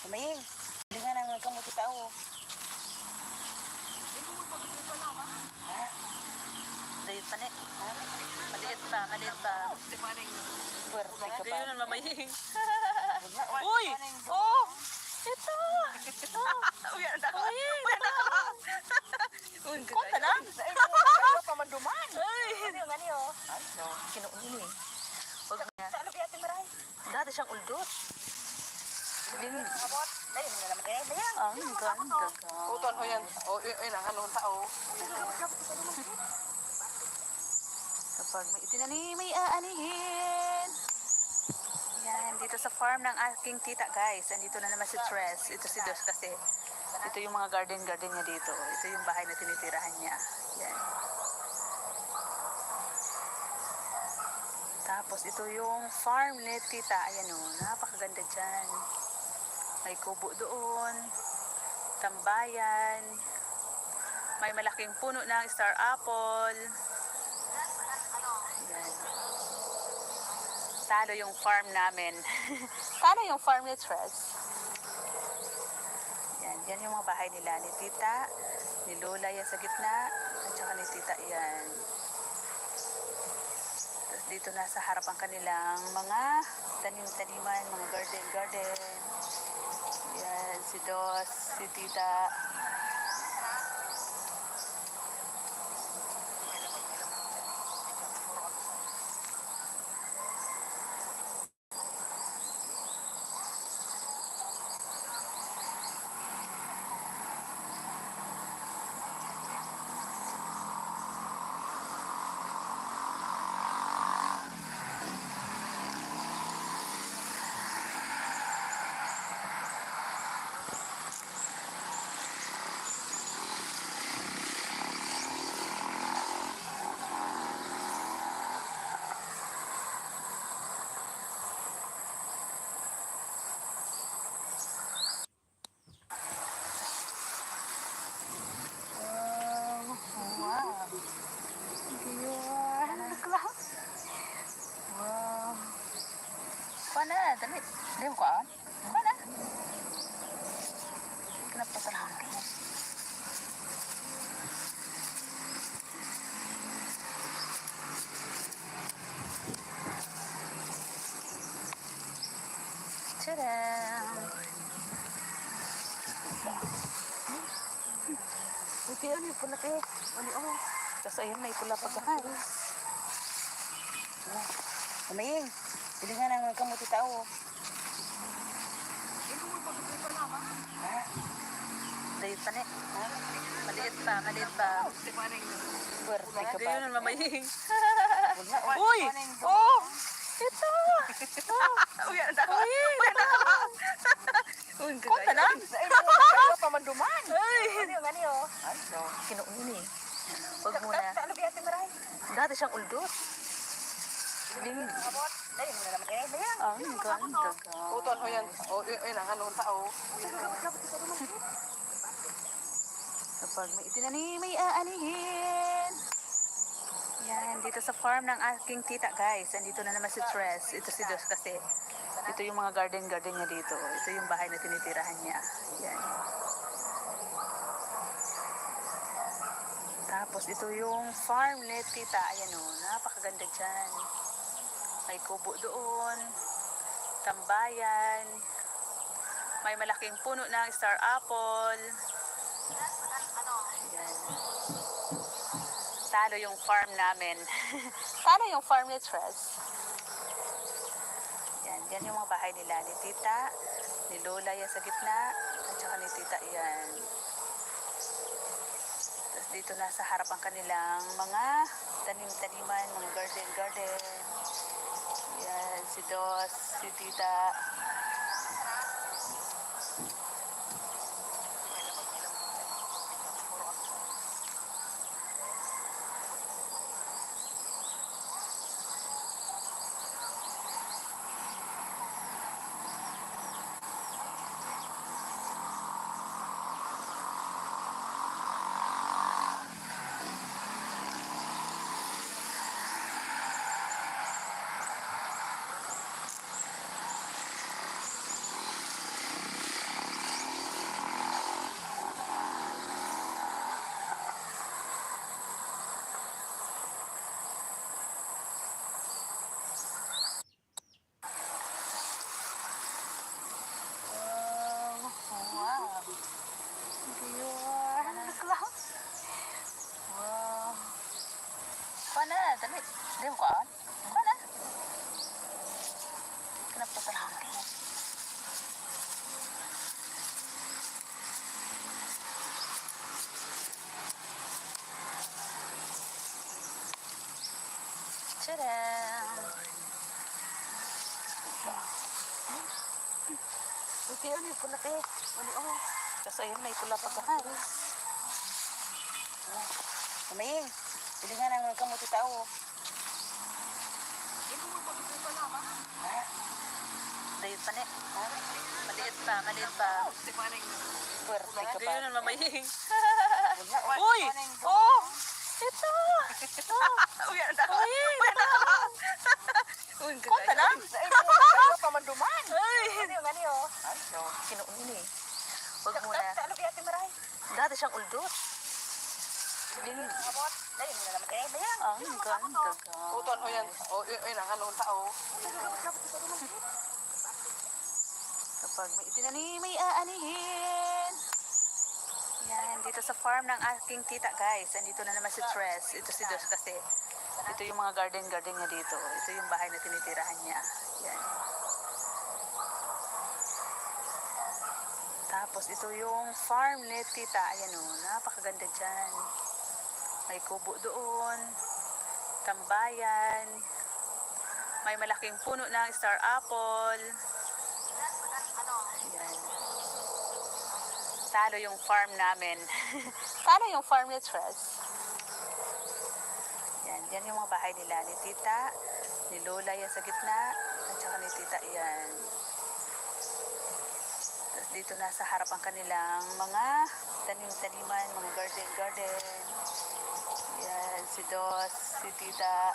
Kumain. Hindi nga nang kamuti tao. Dahil pa ni. Maliit pa, maliit pa. Puwerte ka Hindi pa. yun ang mamaying. Uy! Oh! Ito! Uy, ang dako. Uy, konta lang. Pamanduman. Ay! Ano yung ano yun? Ano? Kinuuni. Huwag na. Sa ano kaya ati maray? Dati siyang uldot. Ding. Abot. Ay, hindi naman kaya. Ayan. Ang ganda. Uton ho yan. O, yun ang anong tao. Kapag may itinani, may aanihin. Yan, dito sa farm ng aking tita, guys. Andito na naman si Tres. Ito si Dos kasi. Ito yung mga garden niya dito. Ito yung bahay na tinitirahan niya. Yan. Tapos ito yung farm ni tita. Ayan o, napakaganda dyan. May kubo doon. Tambayan. May malaking puno ng star apple. Yan. Talo yung farm namin. Talo yung farm ni Tres. Yan, yan yung mga bahay nila. Ni tita, ni Lola yan sa gitna, at saka ni tita yan. Tapos dito na sa harap ang kanilang mga tanim-taniman, mga garden. Yan, si Dos, si tita. Wow. Wow. Kuha na, dali. Dali mo kuhaan. Kuha na. Kenapa salah? Tadam! Buti ano yung pula kayo. Ano oh. Tapos ayun, may pula pagkahay. Kumain. Hindi nga nang kamuti tao. Dahil pa ni. Maliit pa, maliit pa. Puwerte ka Hindi pa. yun ang mamaying. Uy! Oh! Ito! Uy, ang dako. Uy, konta lang. Ay, hindi pamanduman. Ay! Ano yung ano yun? Ano? Kinuuni. Huwag muna. Sa ano kaya ati maray? Dati siyang uldot. Ding. Abot. Ay, hindi naman kaya. Ayan. Ang ganda. Uton ho yan. O, yun ang anong tao. Kapag may itinani, may aanihin. Yan, dito sa farm ng aking tita, guys. Andito na naman si Tres. Ito si Dos kasi. Ito yung mga garden niya dito. Ito yung bahay na tinitirahan niya. Yan. Tapos ito yung farm ni tita. Ayan o, napakaganda dyan. May kubo doon. Tambayan. May malaking puno ng star apple. Yan. Talo yung farm namin. Talo yung farm ni Tres. Yan, yan yung mga bahay nila. Ni tita, ni Lola yan sa gitna, at saka ni tita yan. Tapos dito na sa harap ang kanilang mga tanim-taniman, mga garden. Yan, si Dos, si tita. Ayun. Wow. Pana, dali. Dali mo kaan? Pana. Kenapa terang? Tadam! Ito yun, yung pula te. Kasi ayun, may pula pa guys. Kumain. Pwede nga nang kamuti tao. Dahil pa ne. Maliit pa. Swerte ka pa. Ayun, mamaying. Uy! Uy! Oh! Ito! Uy, ano? Uy, Kunta lang! Pamanduman! Ay! Ano yung ano yun? Kinuun ini. Huwag muna. Talo kaya timaray. Dati siyang uldot. Dingin. Abot. Dahil mo na naman kayo. Bayang. Ang ganda ka. Uton ho yan. O, yun ang anong tao. Kapag may itinani, may aanihin. Yan, dito sa farm ng aking tita guys. Andito na naman si Tres. Ito si Dos kasi. Ito yung mga garden niya dito. Ito yung bahay na tinitirahan niya. Yan. Tapos ito yung farm ni tita. Ayan o, napakaganda dyan. May kubo doon. Tambayan. May malaking puno ng star apple. Ayan. Talo yung farm namin. Talo yung farm ni Tres. Yan yung mga bahay nila. Ni tita, ni lola yan sa gitna, at saka ni tita yan. Tapos dito na sa harap ang kanilang mga tanim-taniman, mga garden. Yan, si Dos, si tita.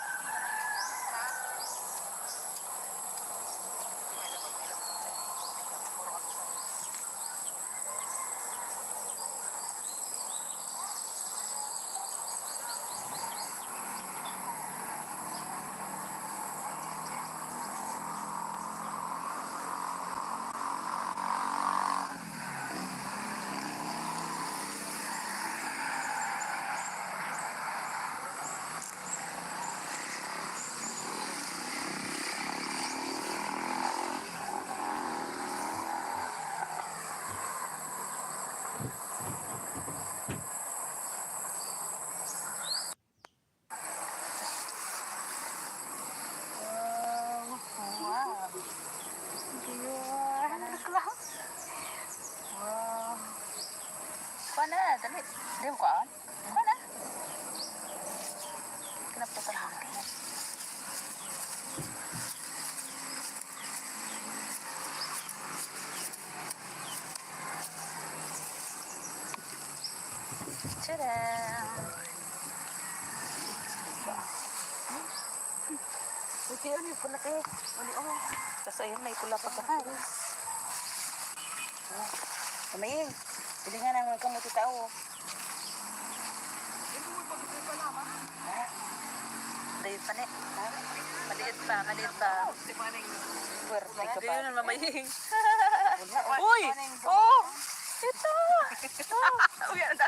Wow. Ayun. Wow. Pana, dali. Dali mo kaan? Pana. Kenapa terang? Tadam! Ito yun, yung pula te. Kasi ayun, may pula pa guys. Kumain. Pwede nga nang kamuti tao. Dahil pa ne. Maliit pa. Swerte ka pa. Ayun, mamaying. Uy! Oh! Ito! Uy, ano?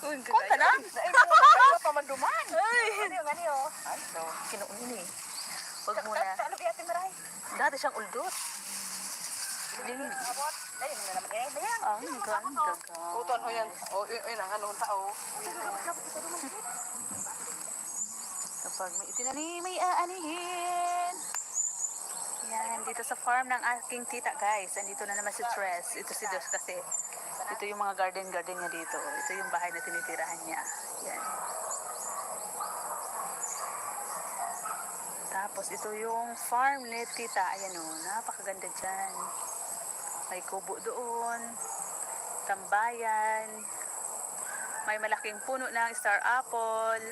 Uy, Kunta lang! gagaya. Dahil mo na kayo. Pamanduman! Ay! Ano yung ano yun? Kinuun ini. Huwag muna. Talo kaya timaray. Dati siyang uldot. Dingin. Abot. Dahil mo na naman kayo. Bayang. Ang ganda ka. Uton ho yan. O, yun ang anong tao. Kapag may itinani, may aanihin. Yan, dito sa farm ng aking tita guys. Andito na naman si Tres. Ito si Dos kasi. Ito yung mga garden niya dito. Ito yung bahay na tinitirahan niya. Yan. Tapos ito yung farm ni tita. Ayan o, napakaganda dyan. May kubo doon. Tambayan. May malaking puno ng star apple.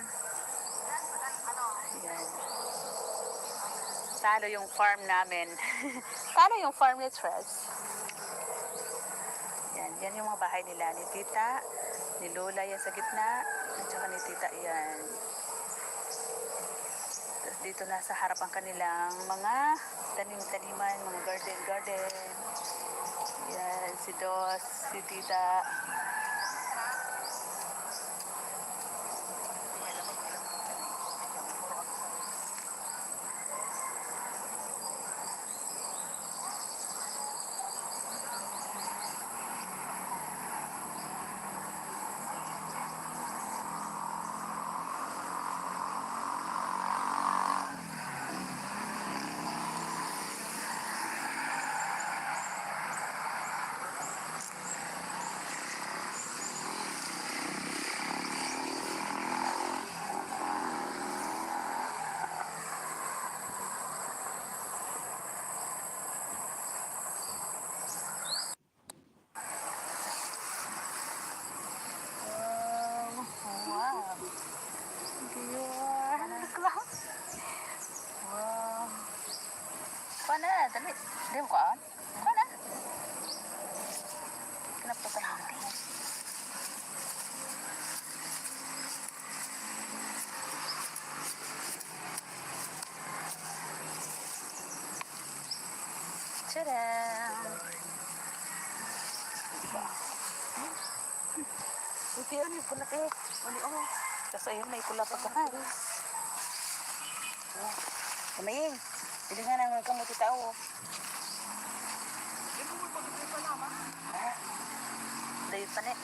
Ayan. Talo yung farm namin. Talo yung farm ni Tres. Yan yung mga bahay nila. Ni tita, ni lola yan sa gitna, at saka ni tita yan. Tapos dito na sa harap ang kanilang mga tanim-taniman, mga garden. Yan, si Dos, si Tita. Wow. Wow. Pana, dali. Dali mo kaan? Pana. Kenapa tadi? Tadam. Ito yun, yung pula te. Ano ako? Kasi ayun, may pula pa ka. Kamaying. Hindi nga nang kamuti tao. Dayot pa ni.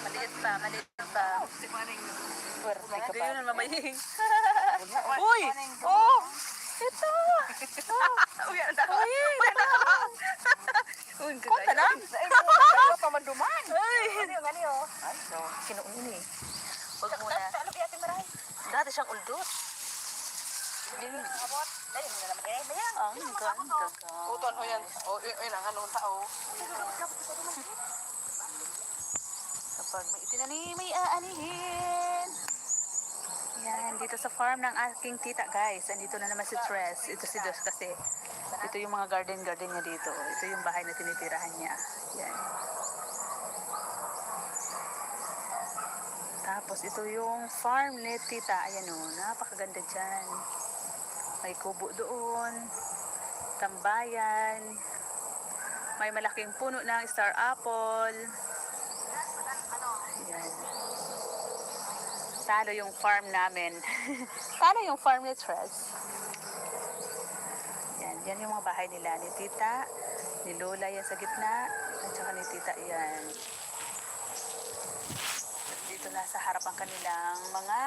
Maliit pa, maliit pa. Swerte ka Hindi pa. yun ang mamaying. Uy! Oh! Ito! Uy, ang dami. Uy, ang Kunta na? Sa inyo, ano pamanduman? Ay! Ano yung ano yun? Ay, so. Kinuun eh. Huwag muna. Ano kaya ate maray? Dati siyang uldot. Hindi mo abot. Dali mo na naman eh. Mayang. Ang ganda. Uton o yan. O yun ang anong tao. Kapag may itinani, may aanihin. Yan, dito sa farm ng aking tita guys. Andito na naman si Tres. Ito si Dos kasi. Ito yung mga garden niya dito. Ito yung bahay na tinitirahan niya. Yan. Tapos ito yung farm ni tita. Ayan o, napakaganda dyan. May kubo doon. Tambayan. May malaking puno ng star apple. Yan. Talo yung farm namin. Talo yung farm ni Tres. Yan yung mga bahay nila. Ni tita, ni Lola yan sa gitna, at saka ni tita yan. At dito na sa harap ang kanilang mga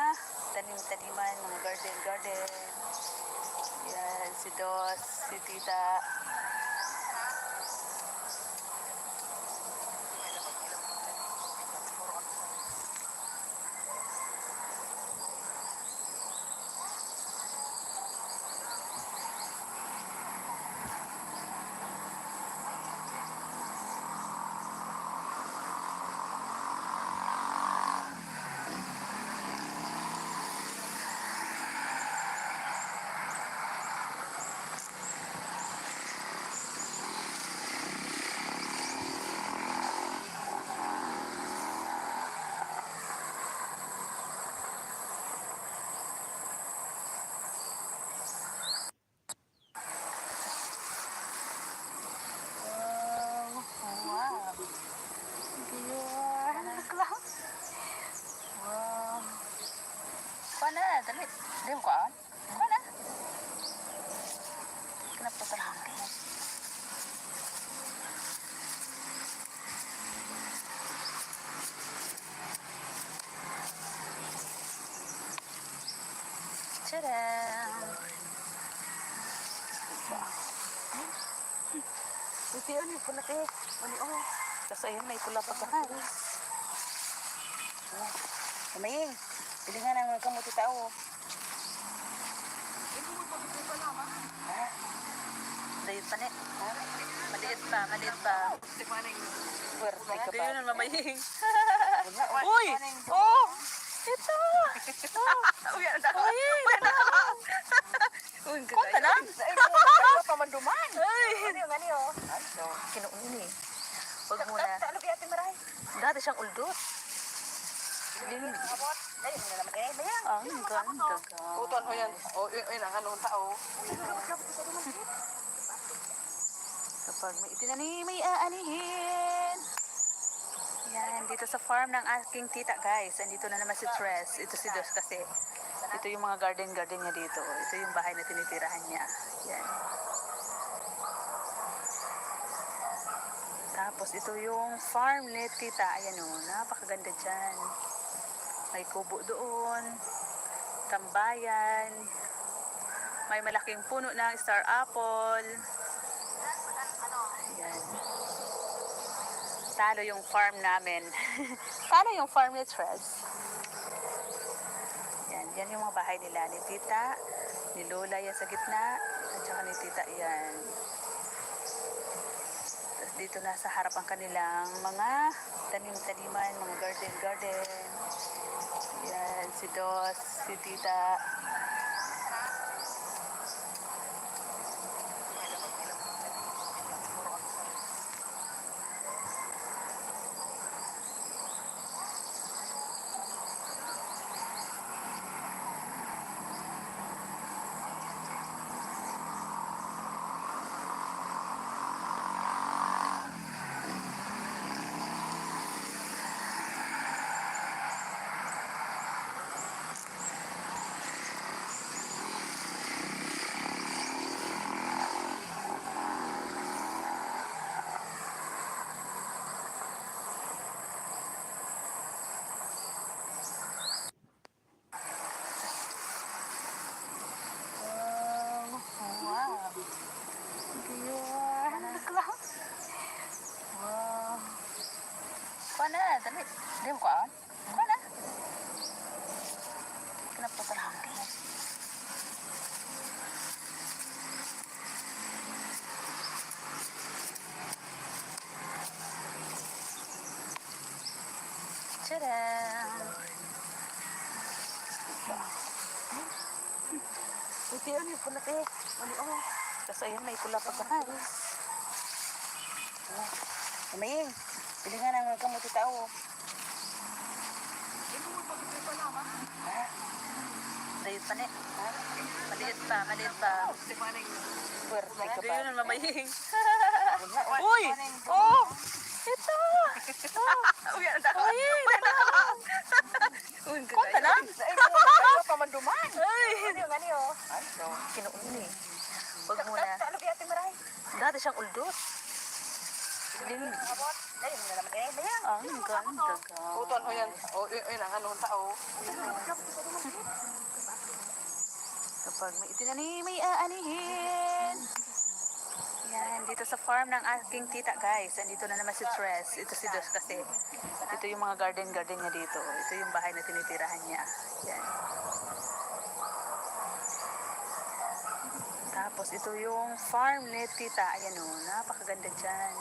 tanim-taniman, mga garden. Yan, si Dos, si tita. Wow. Wow. Pana, dali. Dali mo kaan? Pana. Kenapa tadi? Tadam. Ito yun, yung pula te. Ano ako? Kasi ayun, may pula pa ka. Kamaying. Hindi nga nang kamuti tao. Dayot pa ni. Maliit pa. Swerte ka Hindi pa. yun ang mamaying. Uy! Oh! Ito! Uy, ang dami. Uy, ang Kunta na? ganda. Sa inyo, ano pamanduman? Ay! Ano yung ano yun? Ay, so. Kinuun eh. Huwag muna. Ano kaya ate maray? Dati siyang uldot. Hindi mo abot. Dali mo na naman eh. Mayang. Ang ganda. Uton o yan. O yun ang anong tao. Kapag may itinanim, may aanihin. Yan, dito sa farm ng aking tita guys. Andito na naman si Tres. Ito si Dos kasi. Ito yung mga garden niya dito. Ito yung bahay na tinitirahan niya. Yan. Tapos ito yung farm ni tita. Ayan o, napakaganda dyan. May kubo doon. Tambayan. May malaking puno ng star apple. Ayan. Talo yung farm namin. Talo yung farm ni Tres. Yan yung mga bahay nila. Ni tita, ni lola yan sa gitna, at saka ni tita yan. Tapos dito na sa harap ang kanilang mga tanim-taniman, mga garden. Yan, si Dos, si tita. Wow. Wow. Kuha na, dali. Hindi mo kuhaan? Kuha na. Kenapa terang? Tadam! Ito yun, yung pula eh. Tapos ayun, may pula pa ka. Umaying. Pilingan ang kamuti tao. Maliit pa ne. Maliit pa. Puwerte ka Hindi ba? yun ang mamaying. Uy! Oh! Ito! Uy, anda ka. Uy, Konta na? Pamanduman. Ano yung? Ay, no. Kinuun ni. Huwag muna. Ano kaya ate maray? Dati siyang uldot. Ling. Ay, yung naman kaya ba yan? Ang ganda ka. Uton o yan. O, yun ang anong tao. Kapag may itinanim, may aanihin. Yan, dito sa farm ng aking tita guys. Andito na naman si Tres. Ito si Dos kasi. Ito yung mga garden niya dito. Ito yung bahay na tinitirahan niya. Yan. Tapos ito yung farm ni tita. Ayan o, napakaganda dyan.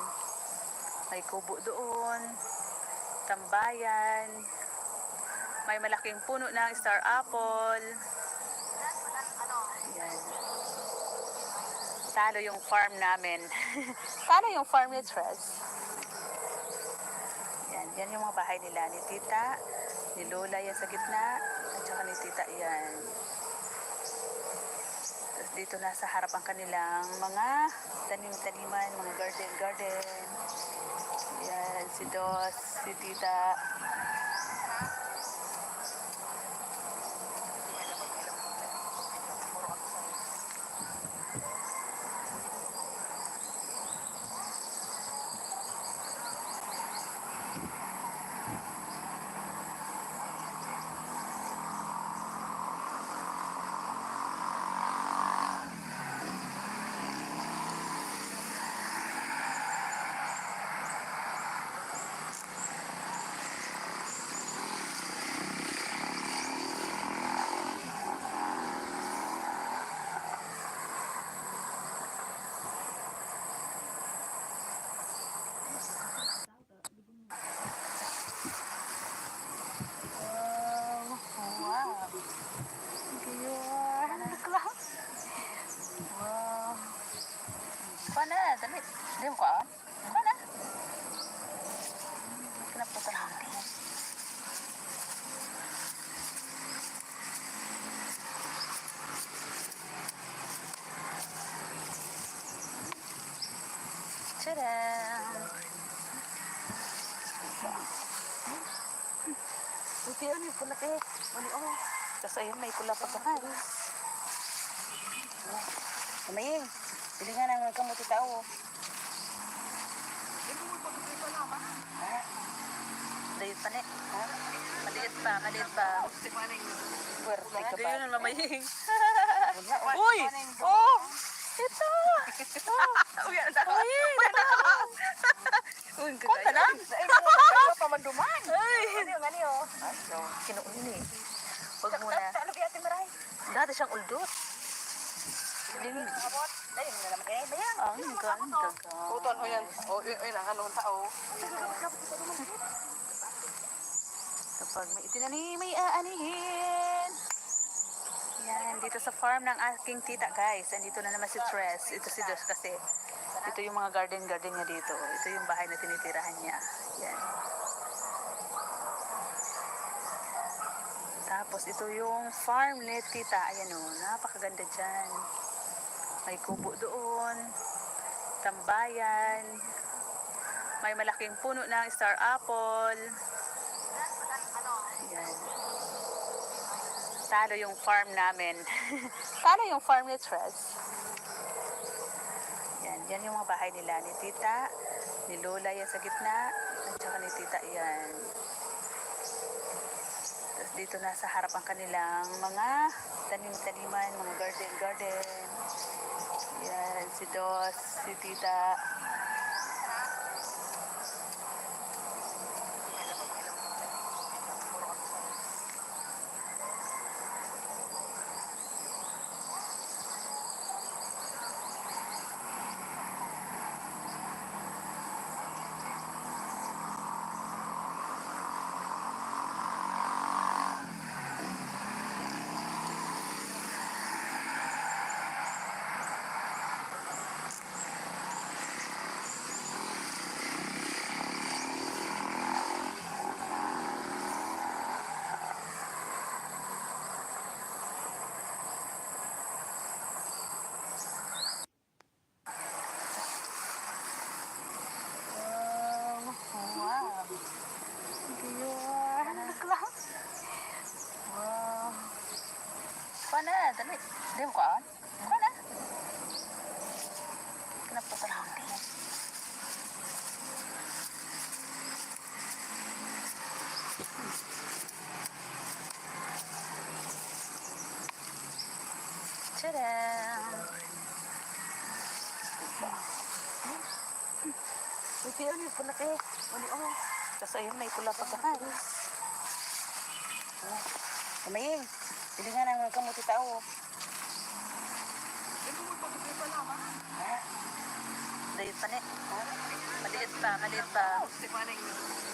May kubo doon. Tambayan. May malaking puno ng star apple. Yan. Talo yung farm namin. Talo yung farm ni Tres. Yan yung mga bahay nila. Ni tita, ni lola yan sa gitna, at saka ni tita yan. Tapos dito na sa harap ang kanilang mga tanim-taniman, mga garden. Yan, si Dos, si tita. Wow. Wow. Kuha na, dali. Hindi mo kuhaan? Kuha na. Kenapa terang? Tadam! Buti yun yung pula te. Mali oh. Tapos ayun, may pula pa guys. Kumaying. Bili nga ng kamuti tao. Ha? Dayot pa ni. Ha? Maliit pa, maliit pa. Puwerte ka ba? Ayun ang lamaying. Wala, oh. Uy! Oh! Ito! Uy, ang dako. Uy! Uy, ang Kunta kagaya. na. Ay, mga pamanduman. Ay! Ano yung ano yun? Kinuun eh. Huwag muna. Ano kaya ate Maray? Dati siyang uldot. Ayun na naman eh. Bayan. Ang ganda Uton, o yan. O, yun ang anong tao. Kapag may itinani, may aanihin. Yan, dito sa farm ng aking tita guys. Andito na naman si Tres. Ito si Dos kasi. Ito yung mga garden niya dito. Ito yung bahay na tinitirahan niya. Yan. Tapos ito yung farm ni tita. Ayan o, napakaganda dyan. May kubo doon. Tambayan. May malaking puno ng star apple. Ayan. Talo yung farm namin. Talo yung farm ni Tres. Yan, yan yung mga bahay nila. Ni tita, ni Lola yan sa gitna, at saka ni tita yan. Tapos dito na sa harap ang kanilang mga tanim-taniman, mga garden. Yan, si Dos, si tita. Wow. Wow. Pana, dali. Dali mo kaan? Pana. Kenapa ka hindi? Tadam! Buti yun yung pula te. Mali oh. Tapos ayun, may pula pa guys. Kumaying. Bili nga ng kamuti tao. Ha? Dayot pa ni. Maliit pa, maliit pa.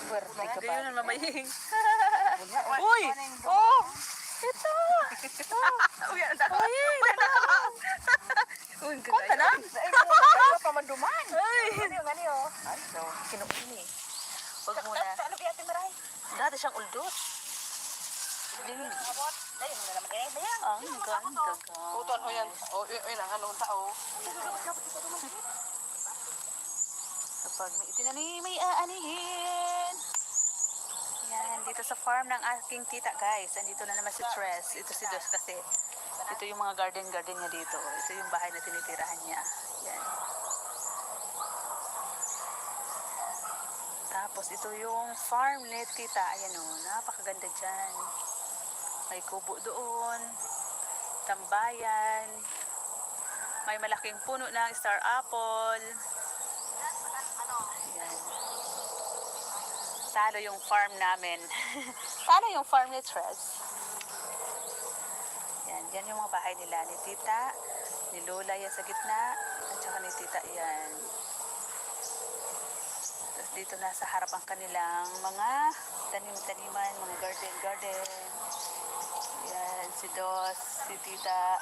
Puwerte ka ba? Ayun ang lamaying. Wala, oh. Uy! Oh! Ito! Uy, ang dako. Uy! Uy, ang Kunta na. kagaya. Ay, mga pamanduman. Ay! Ano yung ano yun? Kinuun eh. Huwag muna. Ano kaya ate Maray? Dati siyang uldot. Ayun na naman eh. Bayan. Ang ganda Uton, o yan. O, yun ang anong tao. Kapag may itinani, may aanihin. Yan, dito sa farm ng aking tita guys. Andito na naman si Tres. Ito si Dos kasi. Ito yung mga garden niya dito. Ito yung bahay na tinitirahan niya. Yan. Tapos ito yung farm ni tita. Ayan o, napakaganda dyan. May kubo doon. Tambayan. May malaking puno ng star apple. Yan. Talo yung farm namin. Talo yung farm ni Tres. Yan, yan yung mga bahay nila. Ni tita, ni Lola yan sa gitna, at saka ni tita yan. Tapos dito na sa harap ang kanilang mga tanim-taniman, mga garden. Yan, si Dos, si tita.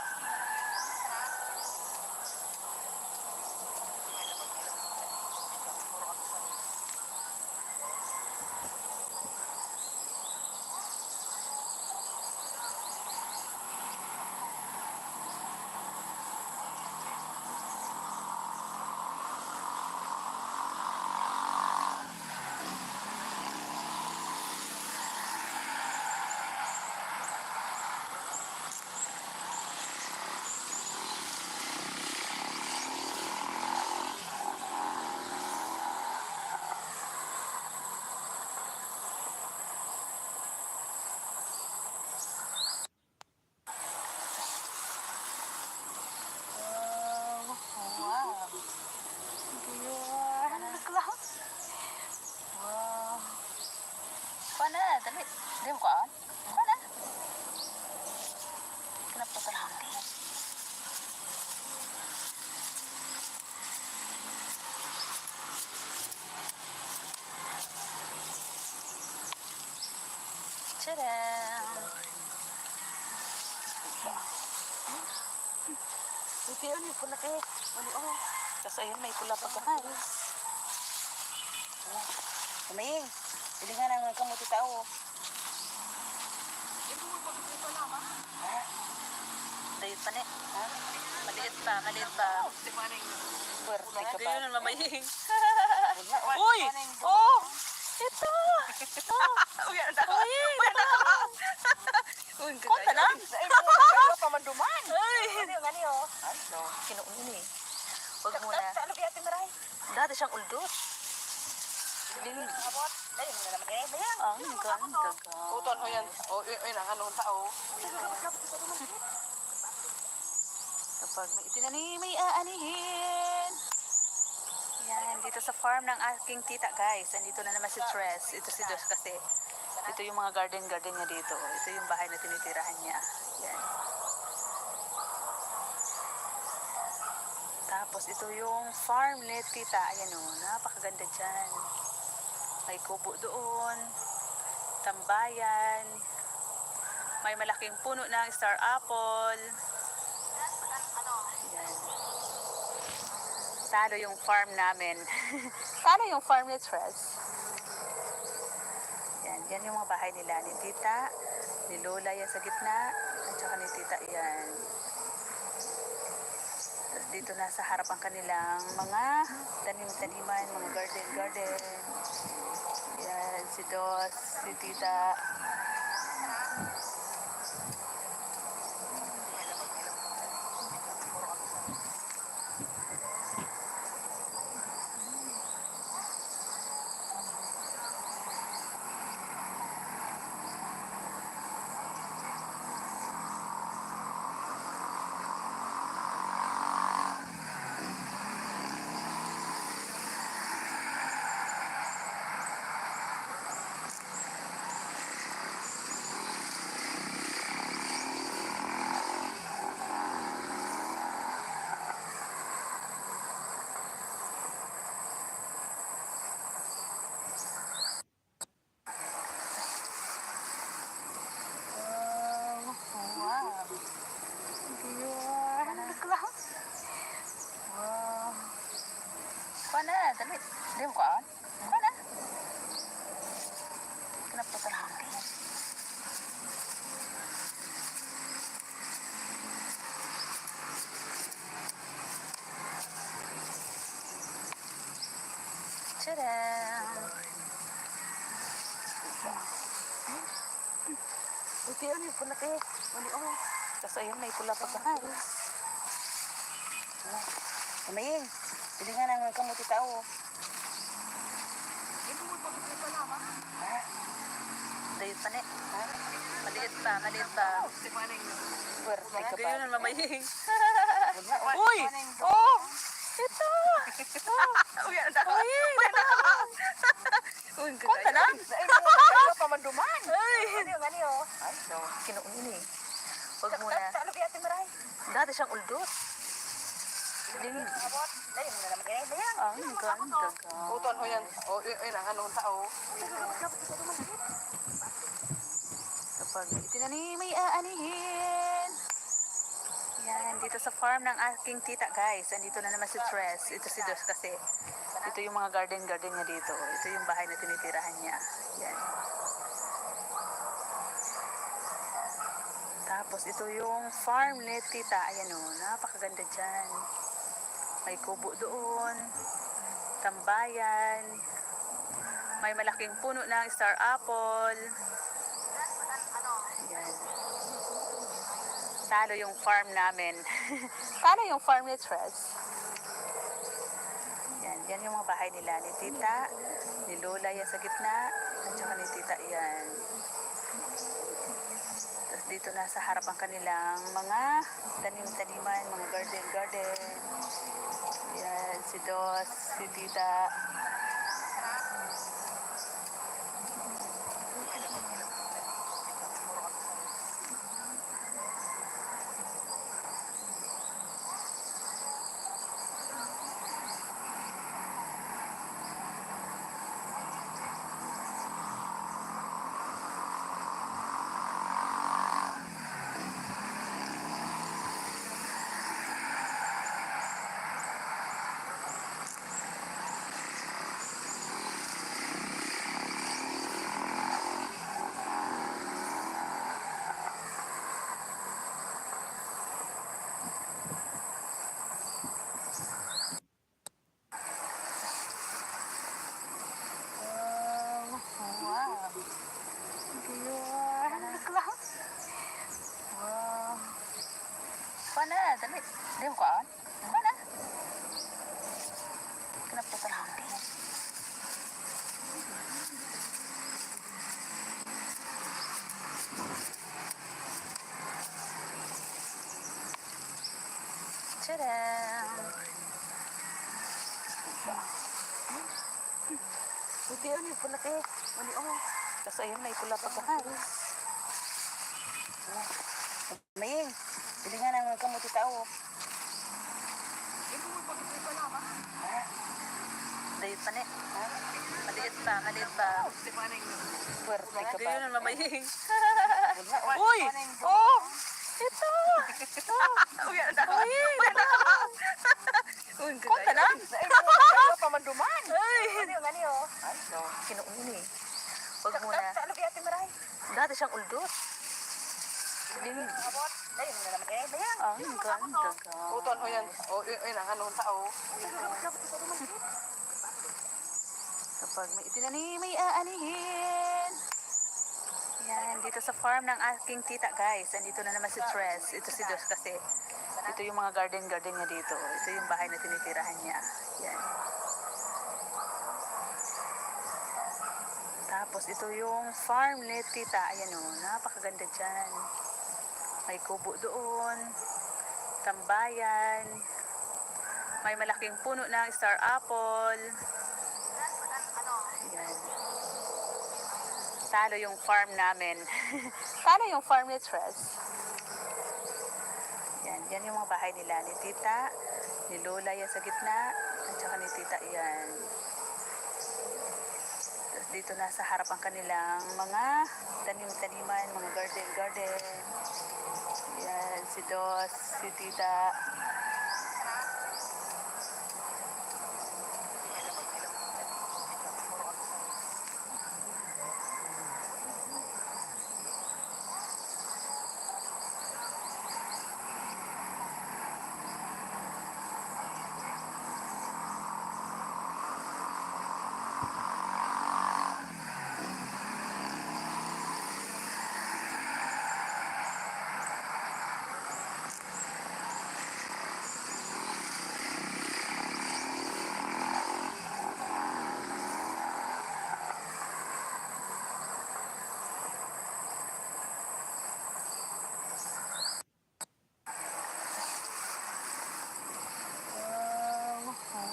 Hindi mo kaan? Wala. Kenapa talang? Tadam! Ito yun, yung pula kayo. Kasi ayun, may pula pa guys. Kumain. Hindi nga nang kamuti tao. Dahil pa ni. Maliit pa, maliit pa. Birthday ka Hindi pa. yun ang mamaying. Uy! Oh! Ito! Uy, ang dako. Uy, Konta lang. Ano pamanduman? Ay! Ano yung ano? Ano? Kinuun ni. Huwag muna. Sa ano kaya timaray? Dati siyang uldot. Abot. Ayun na naman kayo. Bayang. Ang ganda ka. Uton o yan. O, yun ang anong tao. Kapag may itinani, may aanihin. Yan, dito sa farm ng aking tita guys. Andito na naman si Tres. Ito si Dos kasi. Ito yung mga garden niya dito. Ito yung bahay na tinitirahan niya. Yan. Tapos ito yung farm ni tita. Ayan o, napakaganda dyan. May kubo doon. Tambayan. May malaking puno ng star apple. Yan. Talo yung farm namin. Talo yung farm ni Tres. Yan yung mga bahay nila. Ni tita, ni Lola yan sa gitna, at saka ni tita yan. Tapos dito na sa harap ang kanilang mga tanim-taniman, mga garden. Yan, si Dos, si tita. Wow. Wow. Pana, dali. Di mo kaan? Pana. Kenapa talang? Tadam! Ito yun, yung pula kayo. Kasi ayun, may pula pa guys. Kumain. Hindi nga nang kamuti tao. Dahil pa ni. Maliit pa, maliit pa. Birthday ka Hindi pa. yun ang mamaying. Uy! Oh! Ito! Uy, ang dako. Uy, Konta lang. Ano pamanduman? Ay! Ano yung ano? Ano? Kinuun ni. Huwag muna. Sa ano kaya timaray? Dati siyang uldot. Abot. Ayun na naman kayo. Bayang. Ang ganda ka. Uton o yan. O, yun ang anong tao. Kapag may itinani, may aanihin. Yan, dito sa farm ng aking tita guys. Andito na naman si Tres. Ito si Dos kasi. Ito yung mga garden niya dito. Ito yung bahay na tinitirahan niya. Yan. Tapos ito yung farm ni tita. Ayan o, napakaganda dyan. May kubo doon. Tambayan. May malaking puno ng star apple. Yan. Talo yung farm namin. Talo yung farm ni Tres. Yan yung mga bahay nila. Ni tita, ni Lola yan sa gitna, at saka ni tita yan. Tapos dito na sa harap ang kanilang mga tanim-taniman, mga garden. Yan, si Dos, si tita. Tadam! Buti yun, yung pula te. Mali ako. Tapos ayun, may pula pa guys. Maying, hindi nga nang kamuti tao. Dayot pa ni. Maliit pa. Swerte ka Hindi pa. yun ang mamaying. Wala, Uy! Oh! Ito! Uy, ang dako. Uy, Konta na. Ay, pamanduman. Ay! Ano yun? Ay, no. Kinuun eh. Huwag muna. Sa ano kaya ate Maray? Dati siyang uldot. Hindi. Abot. Ayun na naman kaya. Mayang. Ang ganda ka. Uton, o yan. O, yun ang anong tao. Kapag may itinani, may aanihin. Yan, dito sa farm ng aking tita guys. Andito na naman si Tres. Ito si Dos kasi. Ito yung mga garden niya dito. Ito yung bahay na tinitirahan niya. Yan. Tapos ito yung farm ni tita. Ayan o, napakaganda dyan. May kubo doon. Tambayan. May malaking puno ng star apple. Ayan. Talo yung farm namin. Talo yung farm ni Tres. Yan yung mga bahay nila. Ni tita, ni Lola yan sa gitna, at saka ni tita yan. Tapos dito na sa harap ang kanilang mga tanim-taniman, mga garden. Yan, si Dos, si tita.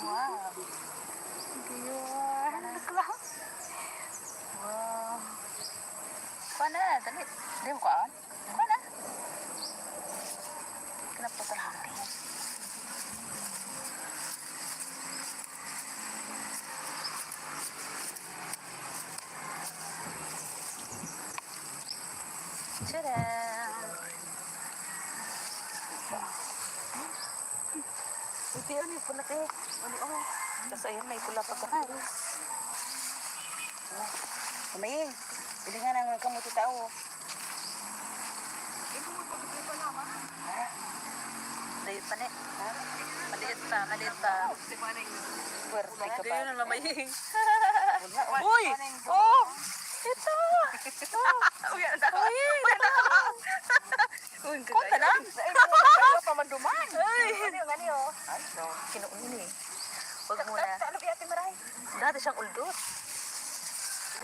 Wow. Diyan. Wow. Kuha na, dali. Dali mo kuhaan. Kuha na. Kinaputan mo na. Tadam! Buti yun, yung pula te. Mali ako. Tapos ayun, may pula pa guys. Maying, hindi nga nang kamuti tao. Dayot pa ni. Maliit pa. Swerte ka Hindi pa. yun ang mamaying. Wala, Uy! Oh! Ito! Uy, ang dako. Uy, Konta na. Ay, pamanduman. Ay! Ano yun? Ay, no. Kinuun eh. Huwag muna. Sa ano kaya ate Maray? Dati siyang uldot.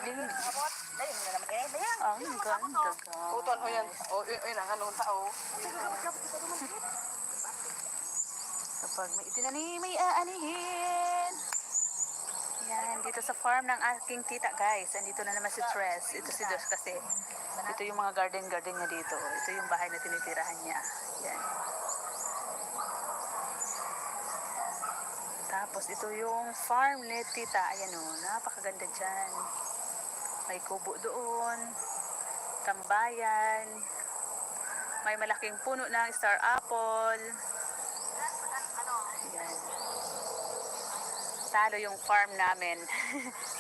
Hindi. Abot. Ayun na naman kaya. Mayang. Ang ganda ka. Uton, o yan. O, yun ang anong tao. Kapag may itinani, may aanihin. Yan, dito sa farm ng aking tita guys. Andito na naman si Tres. Ito si Dos kasi. Ito yung mga garden niya dito. Ito yung bahay na tinitirahan niya. Yan. Tapos ito yung farm ni tita. Ayan o, napakaganda dyan. May kubo doon. Tambayan. May malaking puno ng star apple. Yan. Talo yung farm namin.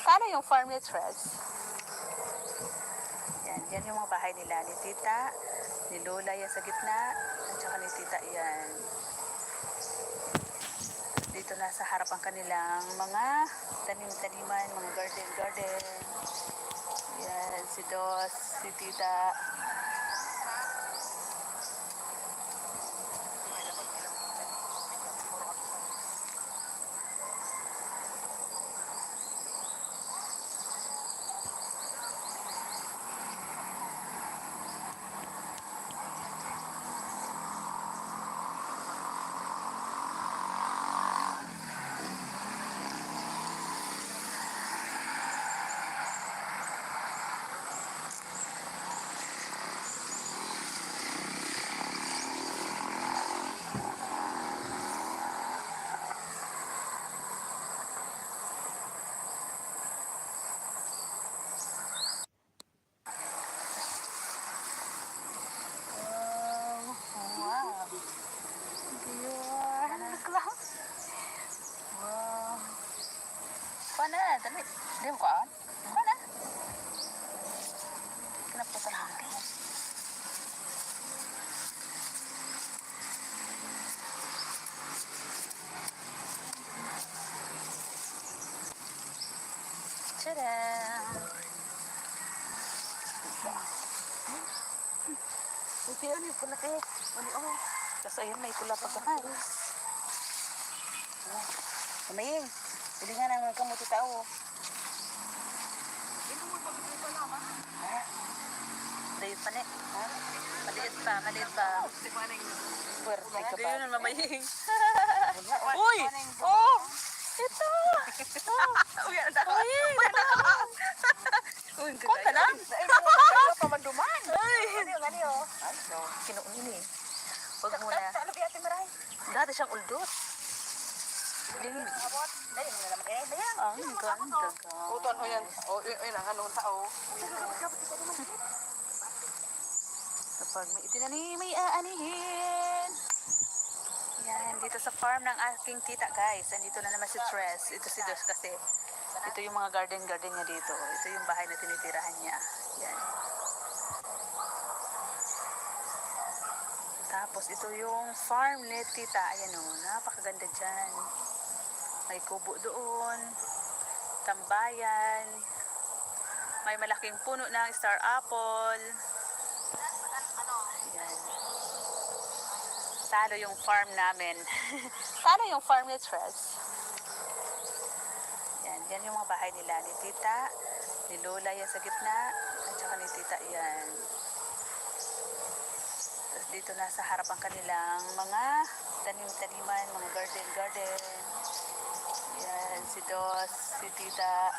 Talo yung farm ni Tres. Yan yung mga bahay nila. Ni tita, ni Lola yan sa gitna, at saka ni tita yan. Dito na sa harap ang kanilang mga tanim-taniman, mga garden. Yan, si Dos, si tita. Pana, dali. Di mo kaan? Pana. Kenapa terhenti? Tadam! Ito yun, yung pula kayo. Tapos ayun, may pula pa guys. Kumaying. Pwede nga nang kamuti tao. Maliit pa ne. Maliit pa, maliit pa. Puwerte ka Hindi ba? yun ang mamaying. Uy! Oh! Ito! Uy, ang dami. Uy, kung ka lang? Ay, pamanduman. Ay! Ano? Kinuun eh. Huwag muna. Ano ba ate maray? Dati siyang uldot. Ding. Abot. Dali mo na naman kayo. Bayang. Ang ganda ka. Uton o yan. O, yun ang anong tao. Kapag may itinani, may aanihin. Yan, dito sa farm ng aking tita guys. Andito na naman si Tres. Ito si Dos kasi. Ito yung mga garden niya dito. Ito yung bahay na tinitirahan niya. Yan. Tapos ito yung farm ni tita. Ayan o, napakaganda dyan. May kubo doon. Tambayan. May malaking puno ng star apple. Yan. Talo yung farm namin. Talo yung farm ni Tres. Yan yung mga bahay nila. Ni tita, ni lola yan sa gitna, at saka ni tita yan. Tapos dito nasa harap ang kanilang mga tanim-taniman, mga garden. Yan, si Dos, si tita.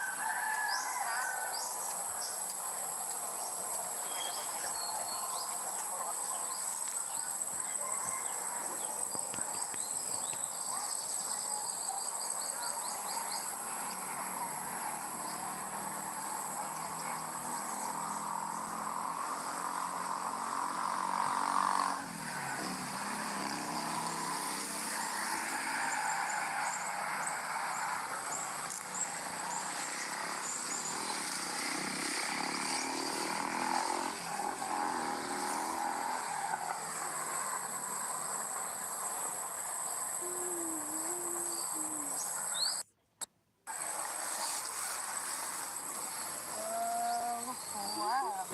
Wow.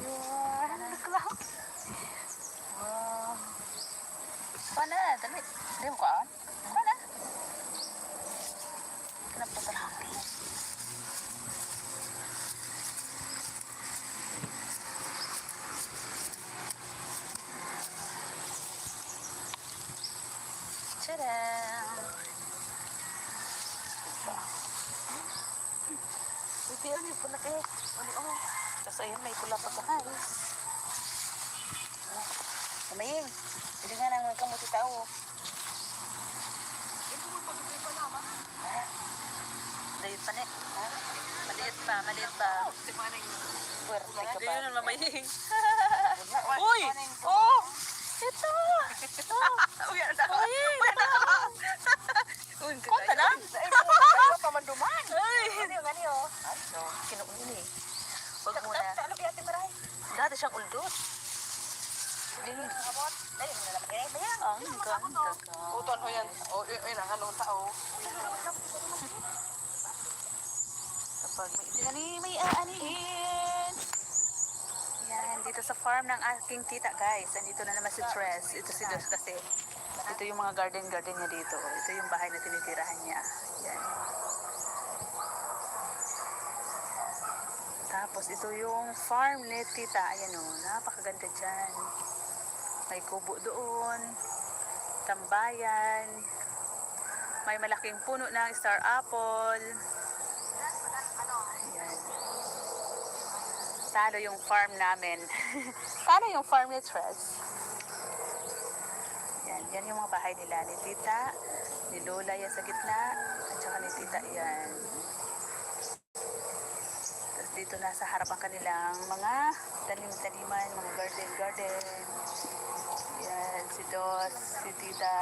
Yun. Wow. Pana, dali. Dali mo kaan? Pana. Kenapa terhenti? Tadam! Ito yun, yung pula kayo. Tapos ayun, may pula pa guys. Kumaying. Pwede nga nang kamuti tao. Maliit pa ne. Maliit pa, maliit pa. Puwerte ka Hindi ba? yun ang mamaying. Uy! Oh! Ito! Uy, ang dami. Uy, kung ka lang? Ay, pamanduman. Ay! Ano? Kinuun eh. Huwag muna. Ano ba ate maray? Dati siyang uldot. Ding. Abot. Dali mo na naman kayo. Bayang. Ang ganda ka. Uton o yan. O, yun ang anong tao. Kapag may itinani, may aanihin. Yan, dito sa farm ng aking tita guys. Andito na naman si Tres. Ito si Dos kasi. Ito yung mga garden niya dito. Ito yung bahay na tinitirahan niya. Yan. Tapos ito yung farm ni tita. Ayan o, napakaganda dyan. May kubo doon. Tambayan. May malaking puno ng star apple. Ayan. Talo yung farm namin. Talo yung farm ni Tres. Yan yung mga bahay nila. Ni tita, ni lola yan sa gitna, at saka ni tita yan. Tapos dito nasa harap ang kanilang mga tanim-taniman, mga garden. Yan, si Dos, si tita.